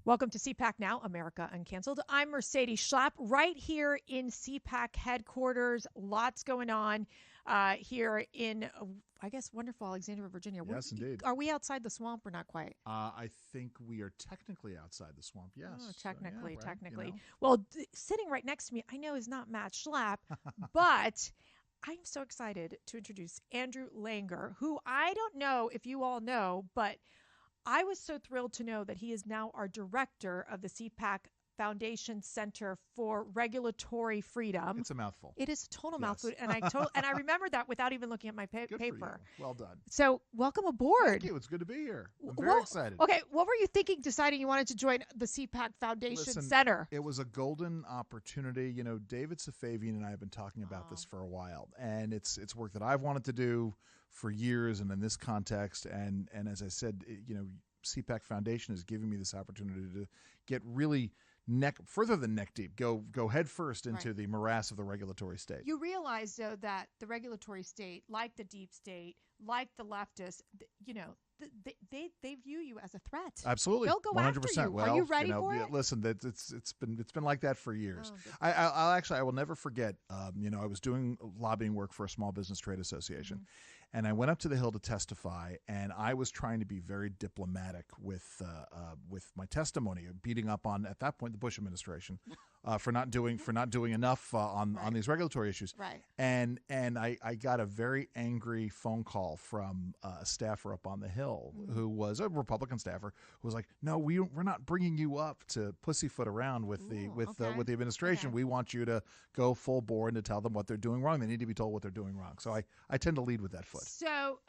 Welcome to CPAC Now, America UnCanceled. I'm Mercedes Schlapp, right here in CPAC headquarters. Lots going on here in, I guess, wonderful Alexandria, Virginia. Yes, indeed. Are we outside the swamp or not quite? I think we are technically outside the swamp, yes. Oh, technically, right, technically. You know. Well, sitting right next to me, I know is not Matt Schlapp, but I'm so excited to introduce Andrew Langer, who I don't know if you all know, but I was so thrilled to know that he is now our director of the CPAC Foundation Center for Regulatory Freedom. It's a mouthful. It is a total mouthful, and I remember that without even looking at my Good paper. For you. Well done. So, welcome aboard. Thank you. It's good to be here. I'm very excited. Okay, what were you thinking deciding you wanted to join the CPAC Foundation Center? It was a golden opportunity. You know, David Safavian and I have been talking about this for a while, and it's work that I've wanted to do for years, and in this context, and as I said, CPAC Foundation is giving me this opportunity to get really further than neck deep, go head first into the morass of the regulatory state. You realize, though, that the regulatory state, like the deep state, like the leftists, they view you as a threat. Absolutely, they'll go 100%. After you. Well, are you ready for it? Listen, it's been like that for years. I will never forget. I was doing lobbying work for a small business trade association. And I went up to the Hill to testify, and I was trying to be very diplomatic with my testimony, beating up on, at that point, the Bush administration for not doing enough on these regulatory issues. Right. And I got a very angry phone call from a staffer up on the Hill who was a Republican staffer who was like, "No, we're not bringing you up to pussyfoot around with the administration. Okay. We want you to go full bore and to tell them what they're doing wrong. They need to be told what they're doing wrong." So I tend to lead with that foot. So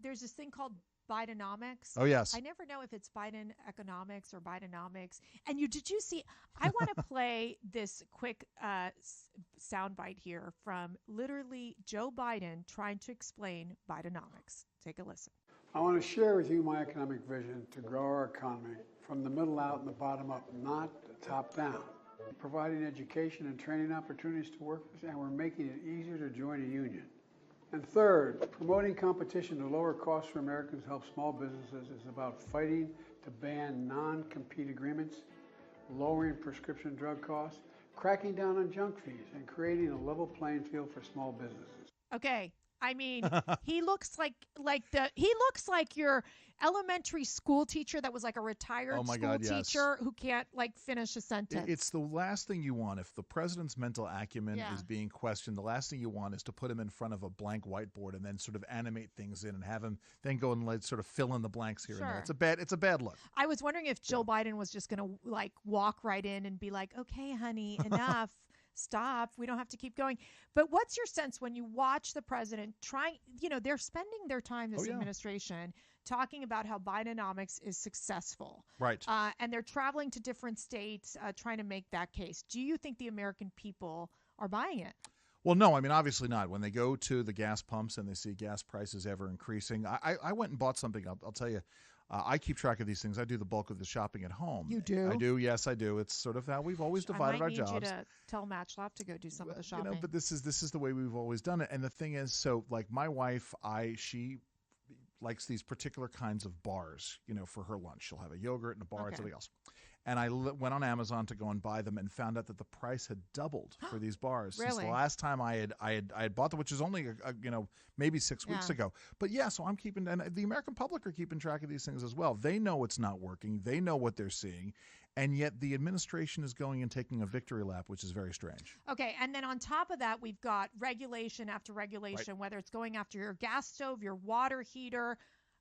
there's this thing called Bidenomics. Oh, yes. I never know if it's Biden economics or Bidenomics. And did you see? I want to play this quick soundbite here from literally Joe Biden trying to explain Bidenomics. Take a listen. I want to share with you my economic vision to grow our economy from the middle out and the bottom up, not the top down. Providing education and training opportunities to workers, and we're making it easier to join a union. And third, promoting competition to lower costs for Americans to help small businesses is about fighting to ban non-compete agreements, lowering prescription drug costs, cracking down on junk fees, and creating a level playing field for small businesses. Okay. I mean, he looks like your elementary school teacher that was like a retired teacher who can't finish a sentence. It's the last thing you want. If the president's mental acumen is being questioned, the last thing you want is to put him in front of a blank whiteboard and then sort of animate things in and have him then go and sort of fill in the blanks here and there. It's a bad look. I was wondering if Joe Biden was just going to walk right in and be like, "Okay, honey, enough." Stop. We don't have to keep going. But what's your sense when you watch the president trying, they're spending their time, this administration, talking about how Bidenomics is successful. Right. And they're traveling to different states trying to make that case. Do you think the American people are buying it? Well, no, I mean, obviously not. When they go to the gas pumps and they see gas prices ever increasing, I went and bought something. I'll tell you. I keep track of these things. I do the bulk of the shopping at home. You do? I do. Yes, I do. It's sort of how we've always divided our jobs. I might need you to tell Matt Schlapp to go do some of the shopping. But this is the way we've always done it. And the thing is, so like my wife, she likes these particular kinds of bars, for her lunch. She'll have a yogurt and a bar and something else. And I went on Amazon to go and buy them and found out that the price had doubled for these bars Really? since the last time I had bought them, which is only maybe 6 weeks ago. But so I'm keeping, and the American public are keeping track of these things as well. They know it's not working. They know what they're seeing. And yet the administration is going and taking a victory lap, which is very strange. Okay, and then on top of that, we've got regulation after regulation, whether it's going after your gas stove, your water heater.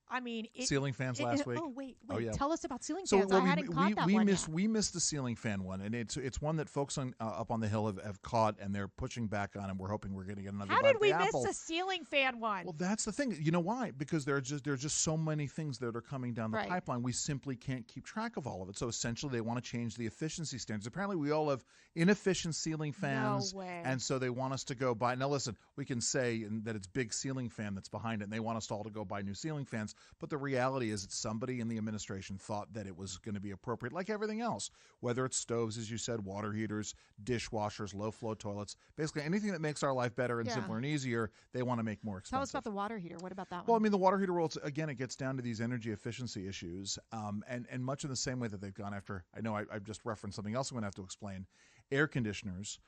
I mean, ceiling fans last week. Oh wait! Tell us about ceiling fans. I hadn't caught that one yet. We missed the ceiling fan one, and it's one that folks up on the Hill have caught, and they're pushing back on, and we're hoping we're going to get another. How did we miss the ceiling fan one? Well, that's the thing. You know why? Because there are just so many things that are coming down the pipeline. We simply can't keep track of all of it. So essentially, they want to change the efficiency standards. Apparently, we all have inefficient ceiling fans, no way. And so they want us to go buy. Now, listen, we can say that it's big ceiling fan that's behind it, and they want us all to go buy new ceiling fans. But the reality is that somebody in the administration thought that it was going to be appropriate, like everything else, whether it's stoves, as you said, water heaters, dishwashers, low-flow toilets, basically anything that makes our life better and simpler and easier, they want to make more expensive. Tell us about the water heater. What about that one? Well, I mean, the water heater rules, again, it gets down to these energy efficiency issues, and much in the same way that they've gone after, I know I've just referenced something else I'm going to have to explain, air conditioners.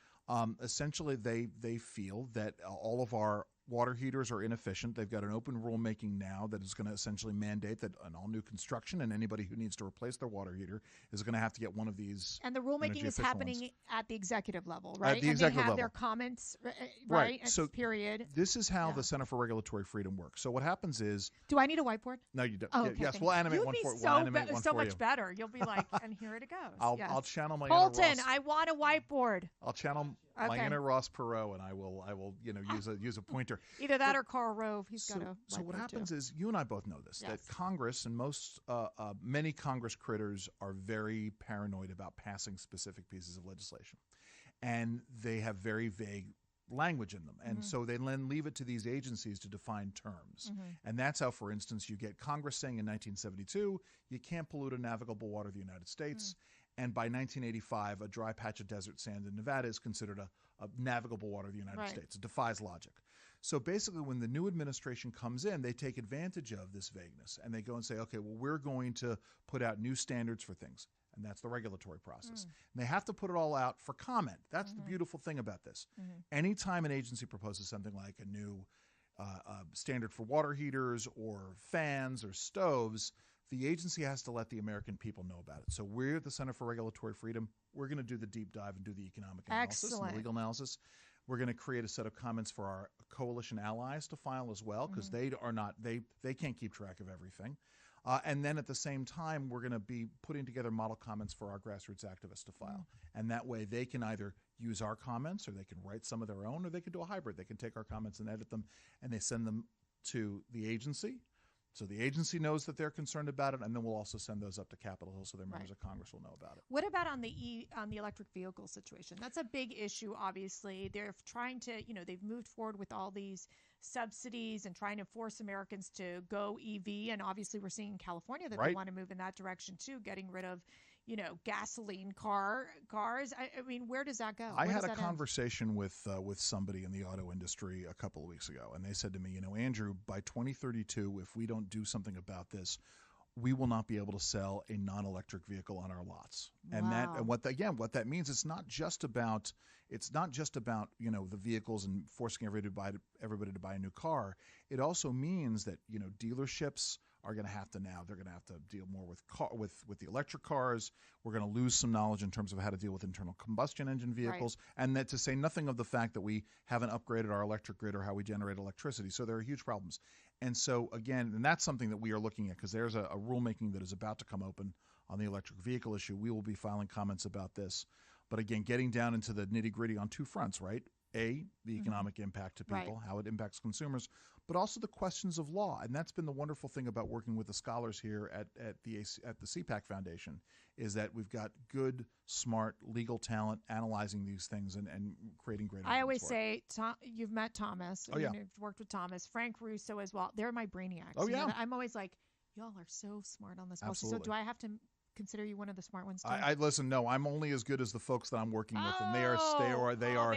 Essentially, they feel that all of our water heaters are inefficient. They've got an open rulemaking now that is going to essentially mandate that on all new construction and anybody who needs to replace their water heater is going to have to get one of these. And the rulemaking is happening at the executive level, right? At the executive level. And they have level. their comments, Right. So, period. This is how the Center for Regulatory Freedom works. So what happens is... Do I need a whiteboard? No, you don't. Oh, okay, yes, we'll animate one for you. We'll animate one so for much you. better. You'll be like, and here it goes. I'll channel my Colton, inner Ross. I want a whiteboard. I'll channel my inner Ross Perot, and I will use a pointer. Either that or Karl Rove. He's got a So what happens too. is, you and I both know this, that Congress and many Congress critters are very paranoid about passing specific pieces of legislation, and they have very vague language in them, and so they then leave it to these agencies to define terms. And that's how, for instance, you get Congress saying in 1972 you can't pollute a navigable water of the United States. And by 1985, a dry patch of desert sand in Nevada is considered a navigable water of the United States. It defies logic. So basically, when the new administration comes in, they take advantage of this vagueness, and they go and say, okay, well, we're going to put out new standards for things. And that's the regulatory process. And they have to put it all out for comment. That's the beautiful thing about this. Anytime an agency proposes something like a new standard for water heaters or fans or stoves, the agency has to let the American people know about it. So we're at the Center for Regulatory Freedom. We're going to do the deep dive and do the economic analysis and the legal analysis. We're going to create a set of comments for our coalition allies to file as well, because they can't keep track of everything. And then at the same time, we're going to be putting together model comments for our grassroots activists to file. And that way they can either use our comments, or they can write some of their own, or they can do a hybrid. They can take our comments and edit them, and they send them to the agency. So the agency knows that they're concerned about it, and then we'll also send those up to Capitol Hill so their members of Congress will know about it. What about on the electric vehicle situation? That's a big issue, obviously. They're trying to, they've moved forward with all these subsidies and trying to force Americans to go EV. And obviously we're seeing in California that they want to move in that direction too, getting rid of, gasoline cars. I mean, where does that go? I had a conversation with somebody in the auto industry a couple of weeks ago, and they said to me, Andrew, by 2032, if we don't do something about this, we will not be able to sell a non-electric vehicle on our lots. And what that means, it's not just about the vehicles and forcing everybody to buy a new car. It also means that dealerships are going to have to deal more with the electric cars. We're going to lose some knowledge in terms of how to deal with internal combustion engine vehicles, and that to say nothing of the fact that we haven't upgraded our electric grid or how we generate electricity. So there are huge problems. And so again, and that's something that we are looking at, because there's a rulemaking that is about to come open on the electric vehicle issue. We will be filing comments about this. But again, getting down into the nitty-gritty on two fronts, right? A, the economic impact to people, how it impacts consumers, but also the questions of law. And that's been the wonderful thing about working with the scholars here at the CPAC Foundation, is that we've got good, smart legal talent analyzing these things and creating great. I always say, you've met Thomas. Oh, yeah. You've worked with Thomas, Frank Russo as well. They're my brainiacs. Oh, yeah. I'm always like, y'all are so smart on this policy. Absolutely. So do I have to consider you one of the smart ones too? I listen. No, I'm only as good as the folks that I'm working with, and they are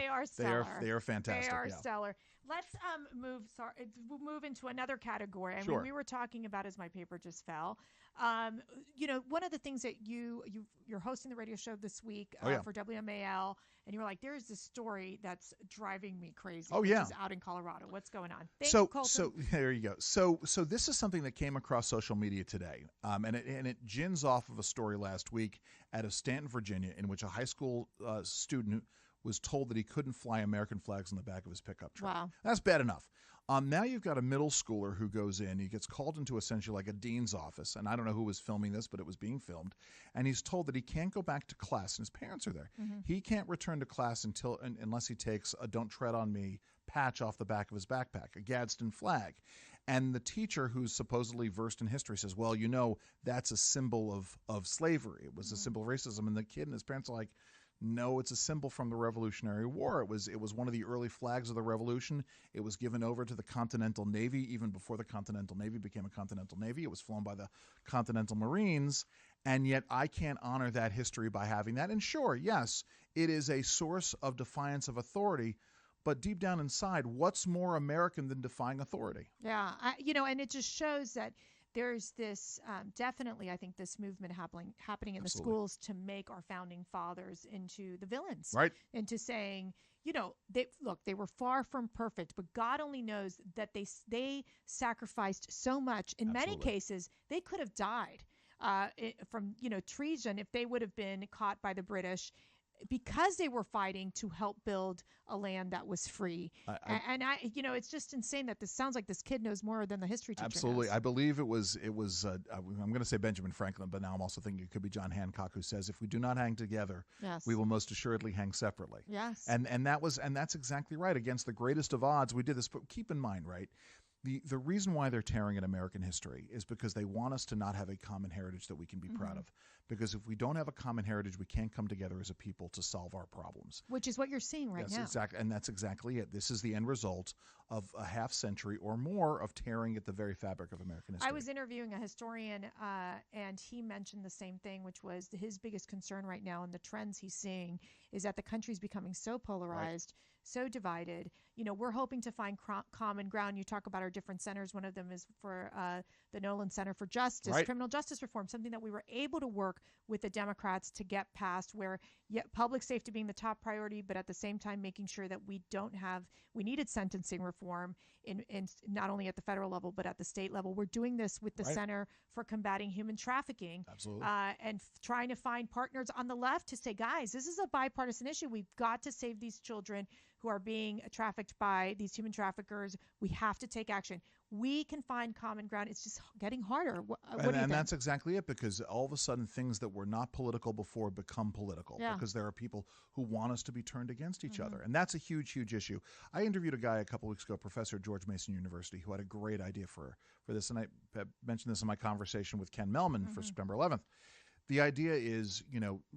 fantastic. They are stellar. Let's move into another category. I mean, we were talking about, as my paper just fell. One of the things that you're hosting the radio show this week for WMAL, and you were like, there's this story that's driving me crazy. Oh, yeah. Which is out in Colorado. What's going on? Thank you, Colton. So there you go. So this is something that came across social media today, and it gins off of a story last week out of Stanton, Virginia, in which a high school student was told that he couldn't fly American flags on the back of his pickup truck. Wow. That's bad enough. Now you've got a middle schooler who goes in. He gets called into essentially like a dean's office, and I don't know who was filming this, but it was being filmed. And he's told that he can't go back to class, and his parents are there. He can't return to class unless he takes a "Don't Tread on Me" patch off the back of his backpack, a Gadsden flag. And the teacher, who's supposedly versed in history, says, well, that's a symbol of slavery. It was a symbol of racism. And the kid and his parents are like, No, it's a symbol from the Revolutionary War. It was one of the early flags of the Revolution. It was given over to the Continental Navy even before the Continental Navy became a Continental Navy. It was flown by the Continental Marines, and yet I can't honor that history by having that. And sure, yes, it is a source of defiance of authority, but deep down inside, what's more American than defying authority? Yeah, and it just shows that there's this definitely, I think, this movement happening in the Absolutely. schools to make our founding fathers into the villains, Right. into saying, they were far from perfect, but God only knows that they sacrificed so much. In many Absolutely. cases, they could have died from treason if they would have been caught by the British, because they were fighting to help build a land that was free. It's just insane that this sounds like this kid knows more than the history teacher Absolutely. knows. I believe it was I'm going to say Benjamin Franklin, but now I'm also thinking it could be John Hancock, who says, if we do not hang together, Yes. we will most assuredly hang separately. Yes. And that's exactly right. Against the greatest of odds, we did this. But keep in mind, right, the reason why they're tearing at American history is because they want us to not have a common heritage that we can be proud of. Because if we don't have a common heritage, we can't come together as a people to solve our problems. Which is what you're seeing right now. Exactly, and that's exactly it. This is the end result of a half century or more of tearing at the very fabric of American history. I was interviewing a historian, and he mentioned the same thing, which was his biggest concern right now, and the trends he's seeing is that the country's becoming so polarized, so divided. We're hoping to find common ground. You talk about our different centers. One of them is for the Nolan Center for Justice, criminal justice reform, something that we were able to work with the Democrats to get past, where public safety being the top priority, but at the same time making sure that we needed sentencing reform in not only at the federal level, but at the state level. We're doing this with the Center for Combating Human Trafficking. Absolutely. And trying to find partners on the left to say, guys, this is a bipartisan issue. We've got to save these children who are being trafficked by these human traffickers. We have to take action. We can find common ground. It's just getting harder. What do you think? And that's exactly it, because all of a sudden things that were not political before become political, because there are people who want us to be turned against each other. And that's a huge, huge issue. I interviewed a guy a couple weeks ago, Professor at George Mason University, who had a great idea for this. And I mentioned this in my conversation with Ken Melman for September 11th. The idea is,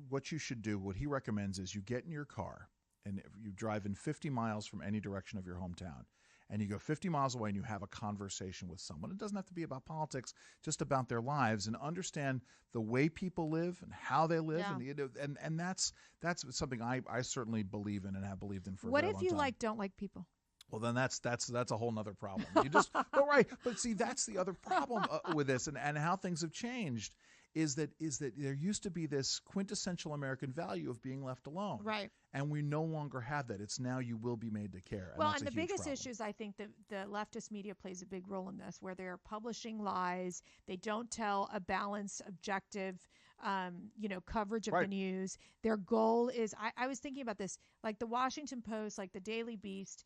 what you should do, what he recommends is you get in your car and you drive in 50 miles from any direction of your hometown. And you go 50 miles away and you have a conversation with someone. It doesn't have to be about politics, just about their lives, and understand the way people live and how they live. Yeah. And that's something I certainly believe in and have believed in for a What very if long you time. don't like people? Well, then that's a whole nother problem. You just but see, that's the other problem with this and how things have changed is that there used to be this quintessential American value of being left alone. Right. And we no longer have that. It's now you will be made to care. And Well, that's and a the huge biggest problem. issue is I think that the leftist media plays a big role in this, where they're publishing lies. They don't tell a balanced, objective, coverage of the news. Their goal is, I was thinking about this, like the Washington Post, like the Daily Beast,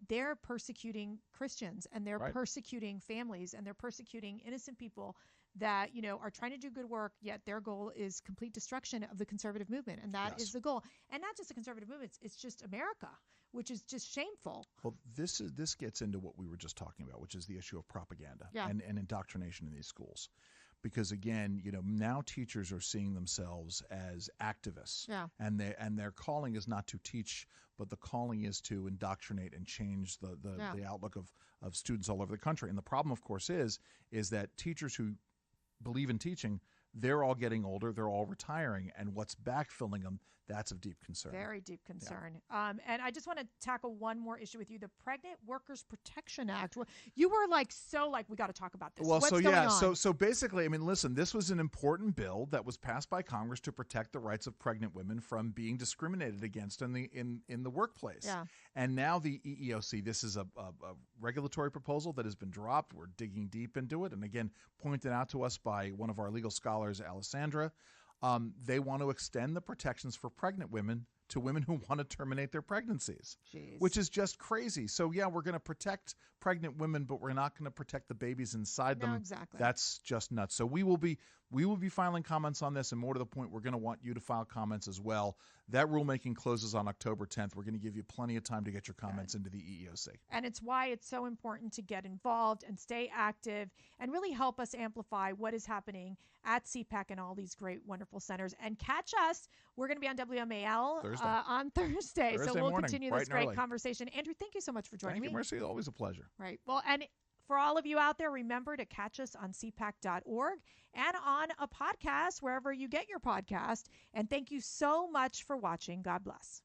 they're persecuting Christians, and they're persecuting families, and they're persecuting innocent people that are trying to do good work, yet their goal is complete destruction of the conservative movement, and that is the goal. And not just the conservative movement; it's just America, which is just shameful. Well, this gets into what we were just talking about, which is the issue of propaganda and indoctrination in these schools. Because again, now teachers are seeing themselves as activists, and their calling is not to teach, but the calling is to indoctrinate and change the outlook of students all over the country. And the problem, of course, is that teachers who believe in teaching, they're all getting older, they're all retiring, and what's backfilling them, that's of deep concern. Very deep concern. And I just want to tackle one more issue with you, the Pregnant Workers Protection Act. You were we got to talk about this. Well, What's so going on? so basically, I mean, listen, this was an important bill that was passed by Congress to protect the rights of pregnant women from being discriminated against in the workplace. Yeah. And now the EEOC, this is a regulatory proposal that has been dropped. We're digging deep into it, and again, pointed out to us by one of our legal scholars, Alessandra. They want to extend the protections for pregnant women to women who want to terminate their pregnancies, which is just crazy. So, yeah, we're going to protect pregnant women, but we're not going to protect the babies inside them. Exactly. That's just nuts. So we will be We will be filing comments on this, and more to the point, we're going to want you to file comments as well. That rulemaking closes on October 10th. We're going to give you plenty of time to get your comments into the EEOC. And it's why it's so important to get involved and stay active and really help us amplify what is happening at CPAC and all these great, wonderful centers. And catch us. We're going to be on WMAL on Thursday. So we'll morning, continue this great conversation. Andrew, thank you so much for joining me. Thank you, Mercy. Always a pleasure. Right. Well, and for all of you out there, remember to catch us on cpac.org and on a podcast wherever you get your podcast. And thank you so much for watching. God bless.